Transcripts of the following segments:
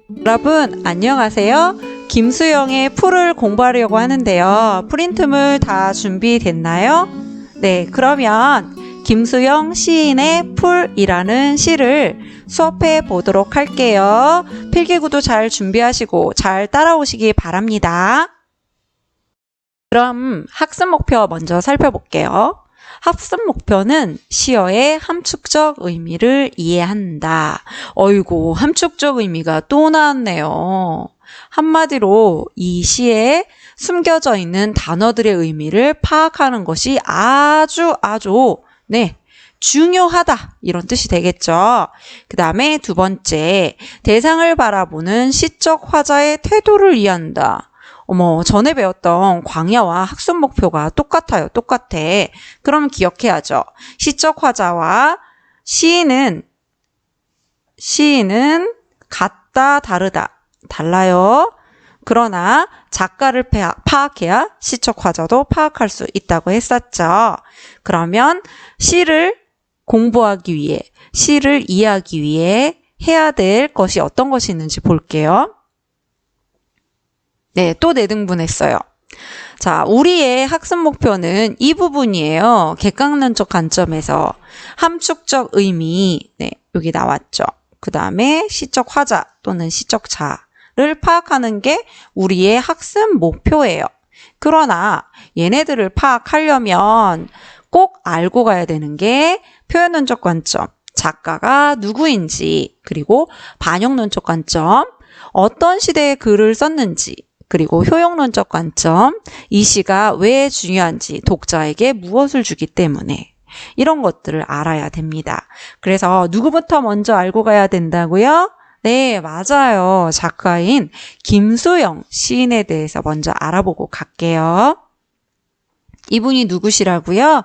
여러분 안녕하세요. 김수영의 풀을 공부하려고 하는데요. 프린트물 다 준비됐나요? 네, 그러면 김수영 시인의 풀이라는 시를 수업해 보도록 할게요. 필기구도 잘 준비하시고 잘 따라오시기 바랍니다. 그럼 학습 목표 먼저 살펴볼게요. 학습 목표는 시어의 함축적 의미를 이해한다. 어이구, 함축적 의미가 또 나왔네요. 한마디로 이 시에 숨겨져 있는 단어들의 의미를 파악하는 것이 아주 중요하다. 이런 뜻이 되겠죠. 그 다음에 두 번째, 대상을 바라보는 시적 화자의 태도를 이해한다. 어머, 전에 배웠던 광야와 학습 목표가 똑같아요. 똑같아. 그럼 기억해야죠. 시적 화자와 시인은 같다, 다르다. 달라요. 그러나 작가를 파악해야 시적 화자도 파악할 수 있다고 했었죠. 그러면 시를 공부하기 위해, 시를 이해하기 위해 해야 될 것이 어떤 것이 있는지 볼게요. 네, 또 내등분했어요. 자, 우리의 학습 목표는 이 부분이에요. 객관론적 관점에서 함축적 의미, 네, 여기 나왔죠. 그 다음에 시적 화자 또는 시적 자를 파악하는 게 우리의 학습 목표예요. 그러나 얘네들을 파악하려면 꼭 알고 가야 되는 게 표현론적 관점, 작가가 누구인지, 그리고 반영론적 관점, 어떤 시대에 글을 썼는지, 그리고 효용론적 관점, 이 시가 왜 중요한지, 독자에게 무엇을 주기 때문에 이런 것들을 알아야 됩니다. 그래서 누구부터 먼저 알고 가야 된다고요? 네, 맞아요. 작가인 김수영 시인에 대해서 먼저 알아보고 갈게요. 이분이 누구시라고요?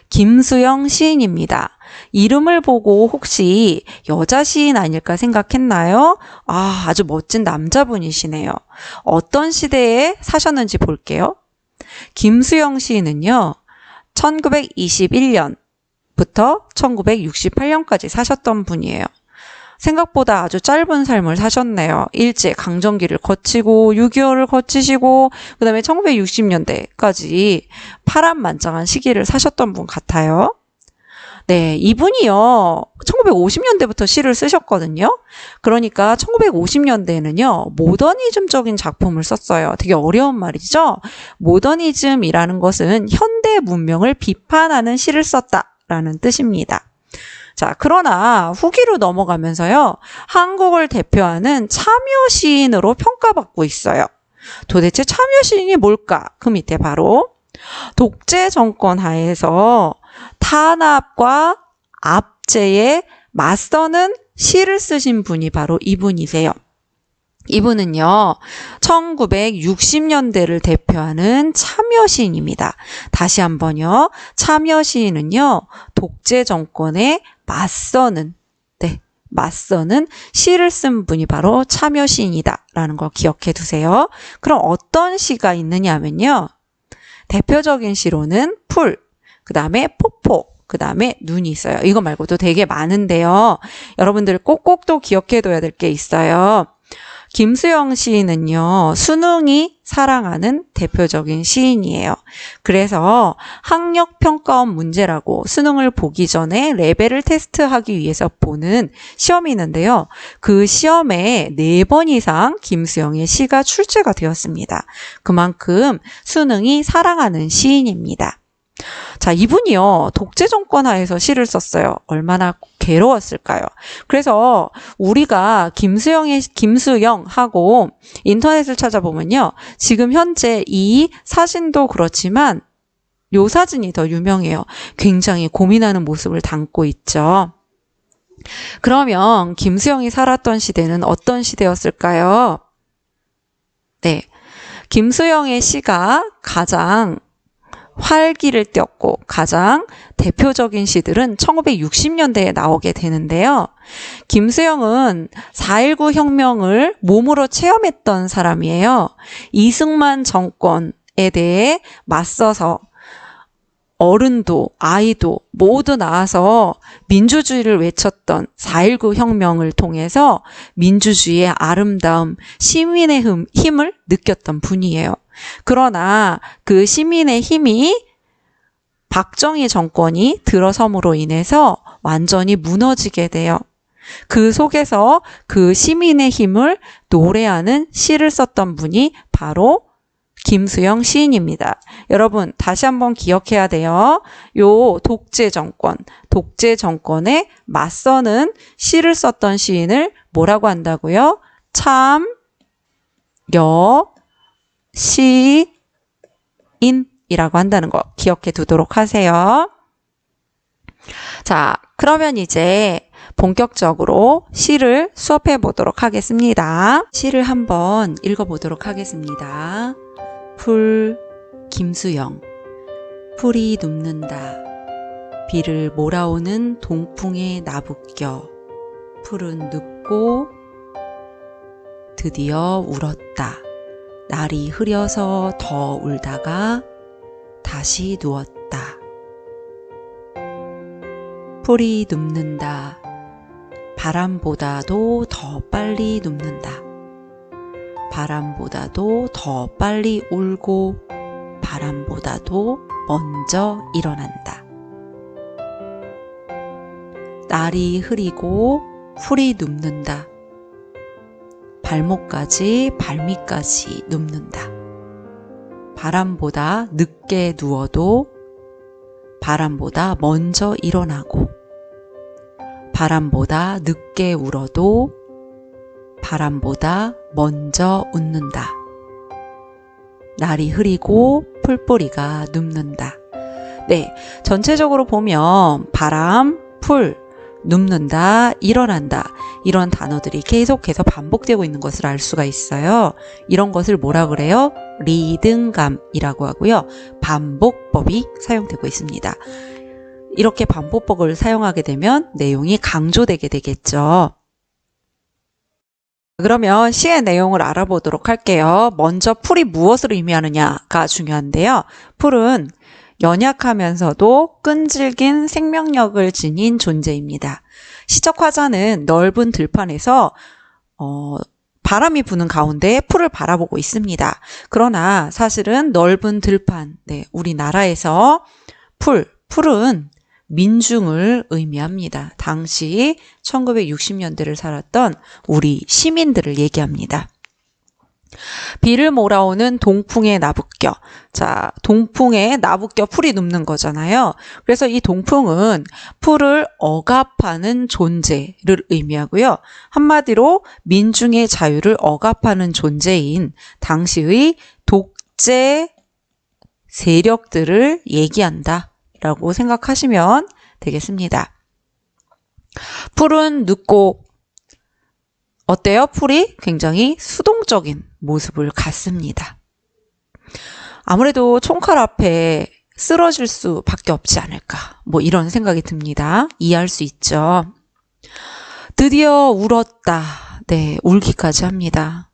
김수영 시인입니다. 이름을 보고 혹시 여자 시인 아닐까 생각했나요? 아주 멋진 남자분이시네요. 어떤 시대에 사셨는지 볼게요. 김수영 시인은요, 1921년부터 1968년까지 사셨던 분이에요. 생각보다 아주 짧은 삶을 사셨네요. 일제 강점기를 거치고 6.25를 거치시고 그 다음에 1960년대까지 파란만장한 시기를 사셨던 분 같아요. 네, 이분이요, 1950년대부터 시를 쓰셨거든요. 그러니까 1950년대에는요, 모더니즘적인 작품을 썼어요. 되게 어려운 말이죠. 모더니즘이라는 것은 현대 문명을 비판하는 시를 썼다라는 뜻입니다. 자, 그러나 후기로 넘어가면서요, 한국을 대표하는 참여 시인으로 평가받고 있어요. 도대체 참여 시인이 뭘까? 그 밑에 바로 독재 정권 하에서 탄압과 압제에 맞서는 시를 쓰신 분이 바로 이분이세요. 이분은요, 1960년대를 대표하는 참여 시인입니다. 다시 한번요, 참여 시인은요, 독재 정권에 맞서는 시를 쓴 분이 바로 참여 시인이다라는 거 기억해 두세요. 그럼 어떤 시가 있느냐 하면요, 대표적인 시로는 풀, 그 다음에 폭포, 그 다음에 눈이 있어요. 이거 말고도 되게 많은데요. 여러분들 꼭꼭 또 기억해둬야 될 게 있어요. 김수영 시인은요, 수능이 사랑하는 대표적인 시인이에요. 그래서 학력평가원 문제라고 수능을 보기 전에 레벨을 테스트하기 위해서 보는 시험이 있는데요. 그 시험에 4번 이상 김수영의 시가 출제가 되었습니다. 그만큼 수능이 사랑하는 시인입니다. 자, 이분이요, 독재 정권 하에서 시를 썼어요. 얼마나 괴로웠을까요? 그래서 우리가 김수영하고 인터넷을 찾아보면요, 지금 현재 이 사진도 그렇지만 요 사진이 더 유명해요. 굉장히 고민하는 모습을 담고 있죠. 그러면 김수영이 살았던 시대는 어떤 시대였을까요? 네, 김수영의 시가 가장 활기를 띄었고 가장 대표적인 시들은 1960년대에 나오게 되는데요. 김수영은 4.19 혁명을 몸으로 체험했던 사람이에요. 이승만 정권에 대해 맞서서 어른도 아이도 모두 나와서 민주주의를 외쳤던 4.19 혁명을 통해서 민주주의의 아름다움, 시민의 힘을 느꼈던 분이에요. 그러나 그 시민의 힘이 박정희 정권이 들어섬으로 인해서 완전히 무너지게 돼요. 그 속에서 그 시민의 힘을 노래하는 시를 썼던 분이 바로 김수영 시인입니다. 여러분 다시 한번 기억해야 돼요. 요 독재 정권에 맞서는 시를 썼던 시인을 뭐라고 한다고요? 참여시인이라고 한다는 거 기억해 두도록 하세요. 자, 그러면 이제 본격적으로 시를 수업해 보도록 하겠습니다. 시를 한번 읽어보도록 하겠습니다. 풀, 김수영. 풀이 눕는다. 비를 몰아오는 동풍에 나부껴. 풀은 눕고 드디어 울었다. 날이 흐려서 더 울다가 다시 누웠다. 풀이 눕는다. 바람보다도 더 빨리 눕는다. 바람보다도 더 빨리 울고 바람보다도 먼저 일어난다. 날이 흐리고 풀이 눕는다. 발밑까지 눕는다. 바람보다 늦게 누워도 바람보다 먼저 일어나고 바람보다 늦게 울어도 바람보다 먼저 웃는다. 날이 흐리고 풀뿌리가 눕는다. 네, 전체적으로 보면 바람, 풀, 눕는다, 일어난다 이런 단어들이 계속해서 반복되고 있는 것을 알 수가 있어요. 이런 것을 뭐라 그래요? 리듬감이라고 하고요. 반복법이 사용되고 있습니다. 이렇게 반복법을 사용하게 되면 내용이 강조되게 되겠죠. 그러면 시의 내용을 알아보도록 할게요. 먼저 풀이 무엇을 의미하느냐가 중요한데요. 풀은 연약하면서도 끈질긴 생명력을 지닌 존재입니다. 시적 화자는 넓은 들판에서 바람이 부는 가운데 풀을 바라보고 있습니다. 그러나 사실은 넓은 들판, 우리나라에서 풀은 민중을 의미합니다. 당시 1960년대를 살았던 우리 시민들을 얘기합니다. 비를 몰아오는 동풍에 나부껴. 자, 동풍에 나부껴 풀이 눕는 거잖아요. 그래서 이 동풍은 풀을 억압하는 존재를 의미하고요. 한마디로 민중의 자유를 억압하는 존재인 당시의 독재 세력들을 얘기한다 라고 생각하시면 되겠습니다. 풀은 눕고 어때요? 풀이 굉장히 수동적인 모습을 갖습니다. 아무래도 총칼 앞에 쓰러질 수밖에 없지 않을까 이런 생각이 듭니다. 이해할 수 있죠. 드디어 울었다. 네, 울기까지 합니다.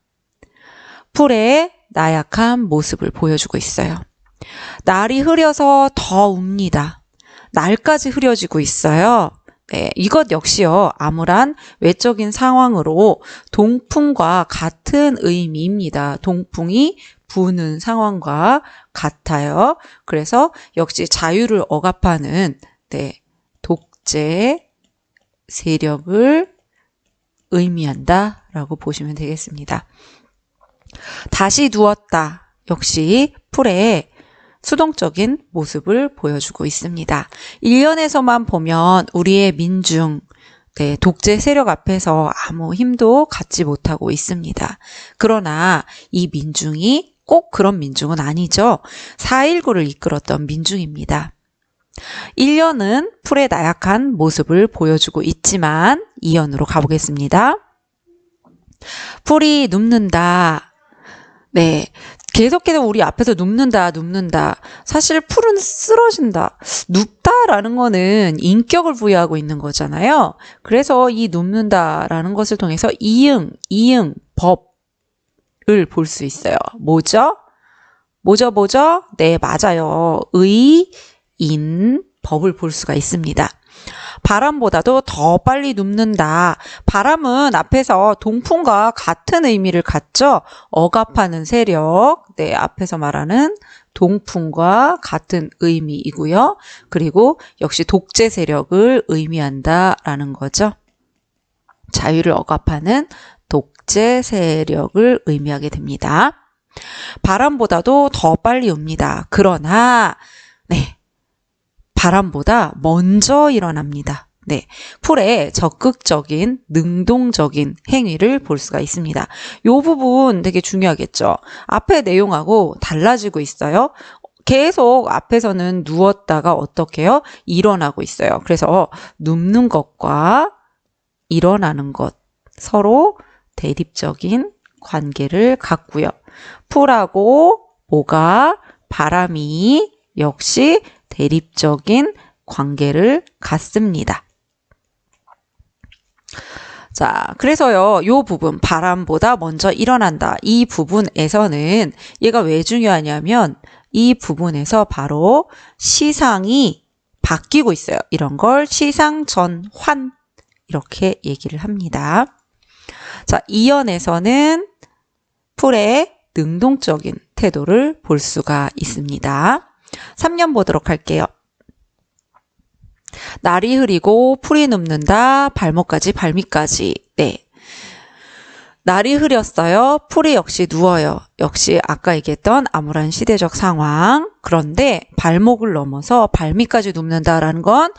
풀의 나약한 모습을 보여주고 있어요. 날이 흐려서 더 웁니다. 날까지 흐려지고 있어요. 네, 이것 역시요, 암울한 외적인 상황으로 동풍과 같은 의미입니다. 동풍이 부는 상황과 같아요. 그래서 역시 자유를 억압하는 독재 세력을 의미한다라고 보시면 되겠습니다. 다시 누웠다. 역시 풀의 수동적인 모습을 보여주고 있습니다. 1년에서만 보면 우리의 민중, 독재 세력 앞에서 아무 힘도 갖지 못하고 있습니다. 그러나 이 민중이 꼭 그런 민중은 아니죠. 4.19를 이끌었던 민중입니다. 1년은 풀의 나약한 모습을 보여주고 있지만 2년으로 가보겠습니다. 풀이 눕는다. 네, 계속해서 우리 앞에서 눕는다. 사실 풀은 쓰러진다. 눕다라는 거는 인격을 부여하고 있는 거잖아요. 그래서 이 눕는다라는 것을 통해서 이응, 법을 볼 수 있어요. 뭐죠? 네, 맞아요. 인 법을 볼 수가 있습니다. 바람보다도 더 빨리 눕는다. 바람은 앞에서 동풍과 같은 의미를 갖죠. 억압하는 세력. 네, 앞에서 말하는 동풍과 같은 의미이고요. 그리고 역시 독재 세력을 의미한다라는 거죠. 자유를 억압하는 독재 세력을 의미하게 됩니다. 바람보다도 더 빨리 옵니다. 그러나 네, 바람보다 먼저 일어납니다. 네, 풀의 적극적인, 능동적인 행위를 볼 수가 있습니다. 이 부분 되게 중요하겠죠. 앞에 내용하고 달라지고 있어요. 계속 앞에서는 누웠다가 어떻게 해요? 일어나고 있어요. 그래서 눕는 것과 일어나는 것 서로 대립적인 관계를 갖고요. 풀하고 뭐가 바람이 역시 대립적인 관계를 갖습니다. 자, 그래서요, 요 부분, 바람보다 먼저 일어난다. 이 부분에서는 얘가 왜 중요하냐면 이 부분에서 바로 시상이 바뀌고 있어요. 이런 걸 시상전환 이렇게 얘기를 합니다. 자, 이연에서는 풀의 능동적인 태도를 볼 수가 있습니다. 3년 보도록 할게요. 날이 흐리고 풀이 눕는다. 발목까지 발밑까지. 네. 날이 흐렸어요. 풀이 역시 누워요. 역시 아까 얘기했던 암울한 시대적 상황. 그런데 발목을 넘어서 발밑까지 눕는다라는 건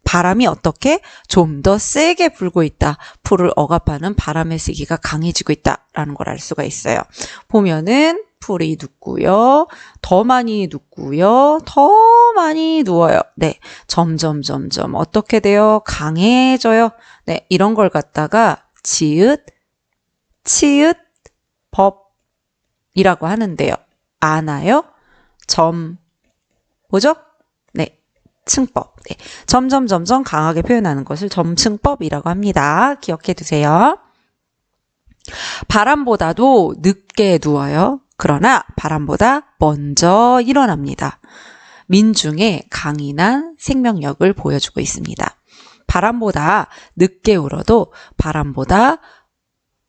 바람이 어떻게 좀 더 세게 불고 있다. 풀을 억압하는 바람의 세기가 강해지고 있다라는 걸 알 수가 있어요. 보면은 풀이 눕고요. 더 많이 눕고요. 더 많이 누워요. 네. 점점 어떻게 돼요? 강해져요. 네. 이런 걸 갖다가 지읒, 치읒, 법이라고 하는데요. 아나요? 뭐죠? 네. 층법. 네. 점점 강하게 표현하는 것을 점층법이라고 합니다. 기억해 두세요. 바람보다도 늦게 누워요. 그러나 바람보다 먼저 일어납니다. 민중의 강인한 생명력을 보여주고 있습니다. 바람보다 늦게 울어도 바람보다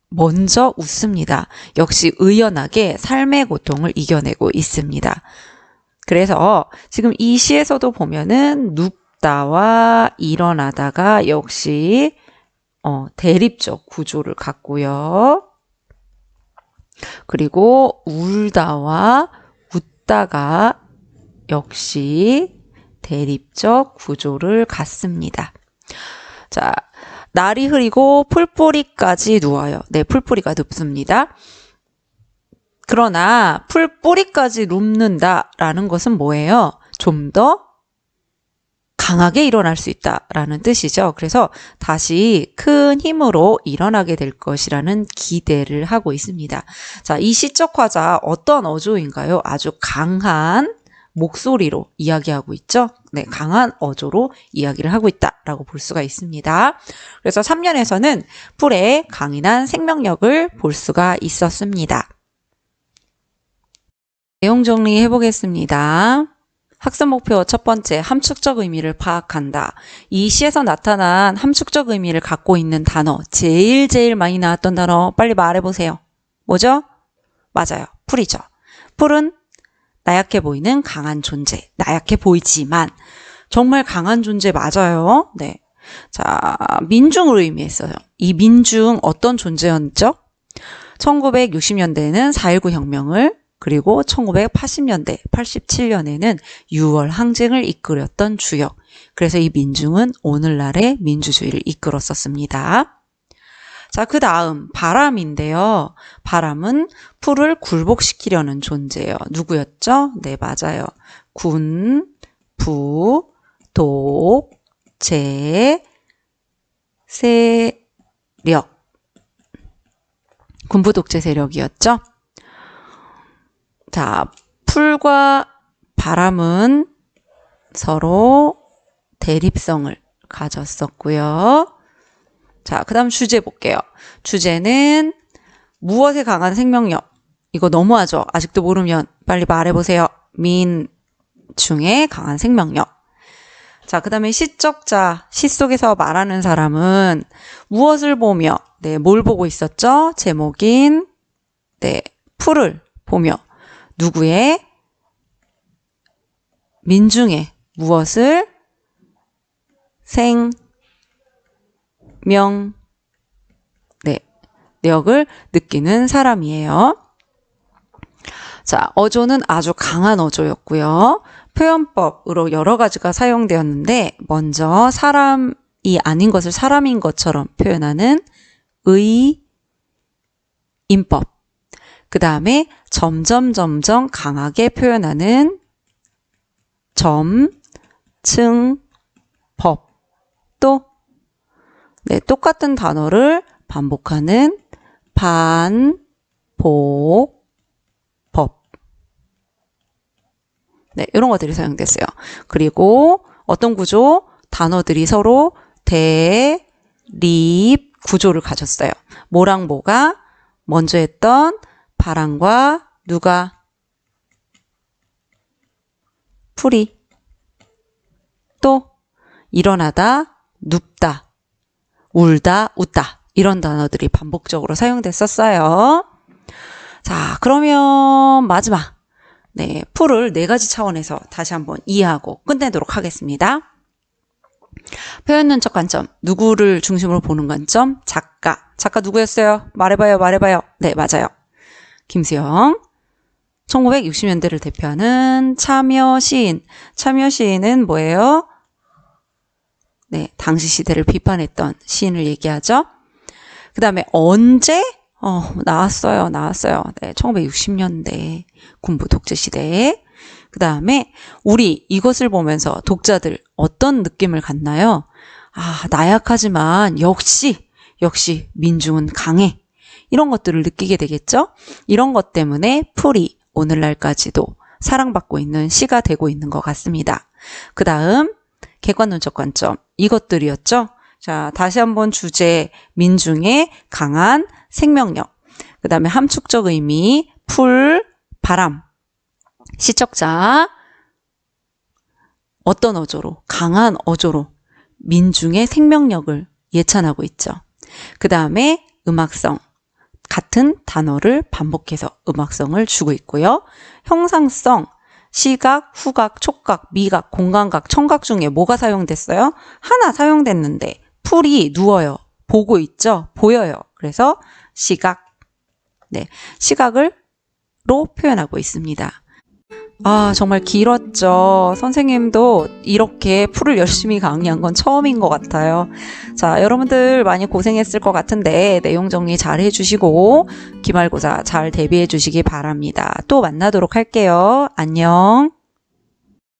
먼저 웃습니다. 역시 의연하게 삶의 고통을 이겨내고 있습니다. 그래서 지금 이 시에서도 보면은 눕다와 일어나다가 역시 대립적 구조를 갖고요. 그리고 울다와 웃다가 역시 대립적 구조를 갖습니다. 자, 날이 흐리고 풀뿌리까지 누워요. 네, 풀뿌리가 눕습니다. 그러나 풀뿌리까지 눕는다라는 것은 뭐예요? 좀 더 강하게 일어날 수 있다라는 뜻이죠. 그래서 다시 큰 힘으로 일어나게 될 것이라는 기대를 하고 있습니다. 자, 이 시적 화자 어떤 어조인가요? 아주 강한 목소리로 이야기하고 있죠. 네, 강한 어조로 이야기를 하고 있다라고 볼 수가 있습니다. 그래서 3년에서는 풀의 강인한 생명력을 볼 수가 있었습니다. 내용 정리해 보겠습니다. 학습 목표 첫 번째, 함축적 의미를 파악한다. 이 시에서 나타난 함축적 의미를 갖고 있는 단어, 제일 많이 나왔던 단어 빨리 말해보세요. 뭐죠? 맞아요. 풀이죠. 풀은 나약해 보이는 강한 존재. 나약해 보이지만 정말 강한 존재 맞아요. 네. 자, 민중을 의미했어요. 이 민중 어떤 존재였죠? 1960년대에는 4.19 혁명을 그리고 1980년대, 87년에는 6월 항쟁을 이끌었던 주역. 그래서 이 민중은 오늘날의 민주주의를 이끌었었습니다. 자, 그 다음 바람인데요. 바람은 풀을 굴복시키려는 존재예요. 누구였죠? 네, 맞아요. 군, 부, 독, 재, 세력. 군부 독재 세력이었죠. 자, 풀과 바람은 서로 대립성을 가졌었고요. 자, 그 다음 주제 볼게요. 주제는 무엇에 강한 생명력. 이거 너무하죠? 아직도 모르면 빨리 말해보세요. 민중의 강한 생명력. 자, 그 다음에 시적자, 시 속에서 말하는 사람은 무엇을 보며, 네, 뭘 보고 있었죠? 제목인, 네, 풀을 보며, 누구의? 민중의 무엇을? 생명, 네, 력을 느끼는 사람이에요. 자, 어조는 아주 강한 어조였고요. 표현법으로 여러 가지가 사용되었는데 먼저 사람이 아닌 것을 사람인 것처럼 표현하는 의인법. 그 다음에 점점 강하게 표현하는 점층법. 또 네, 똑같은 단어를 반복하는 반복법. 네, 이런 것들이 사용됐어요. 그리고 어떤 구조? 단어들이 서로 대립 구조를 가졌어요. 뭐랑 뭐가? 먼저 했던 바람과 누가? 풀이. 또 일어나다, 눕다, 울다, 웃다 이런 단어들이 반복적으로 사용됐었어요. 자, 그러면 마지막 네, 풀을 4가지 차원에서 다시 한번 이해하고 끝내도록 하겠습니다. 표현 눈적 관점, 누구를 중심으로 보는 관점? 작가. 작가 누구였어요? 말해봐요. 네, 맞아요. 김수영. 1960년대를 대표하는 참여 시인. 참여 시인은 뭐예요? 네, 당시 시대를 비판했던 시인을 얘기하죠. 그 다음에 언제? 나왔어요. 네, 1960년대 군부 독재 시대에. 그 다음에 우리 이것을 보면서 독자들 어떤 느낌을 갖나요? 아, 나약하지만 역시 민중은 강해. 이런 것들을 느끼게 되겠죠? 이런 것 때문에 풀이 오늘날까지도 사랑받고 있는 시가 되고 있는 것 같습니다. 그 다음 객관 논적 관점 이것들이었죠? 자, 다시 한번 주제 민중의 강한 생명력. 그 다음에 함축적 의미 풀, 바람. 시적자 어떤 어조로? 강한 어조로 민중의 생명력을 예찬하고 있죠. 그 다음에 음악성. 같은 단어를 반복해서 음악성을 주고 있고요. 형상성. 시각, 후각, 촉각, 미각, 공감각, 청각 중에 뭐가 사용됐어요? 하나 사용됐는데 풀이 누워요. 보고 있죠? 보여요. 그래서 시각. 네, 시각으로 표현하고 있습니다. 아, 정말 길었죠. 선생님도 이렇게 풀을 열심히 강의한 건 처음인 것 같아요. 자, 여러분들 많이 고생했을 것 같은데 내용 정리 잘 해주시고 기말고사 잘 대비해 주시기 바랍니다. 또 만나도록 할게요. 안녕.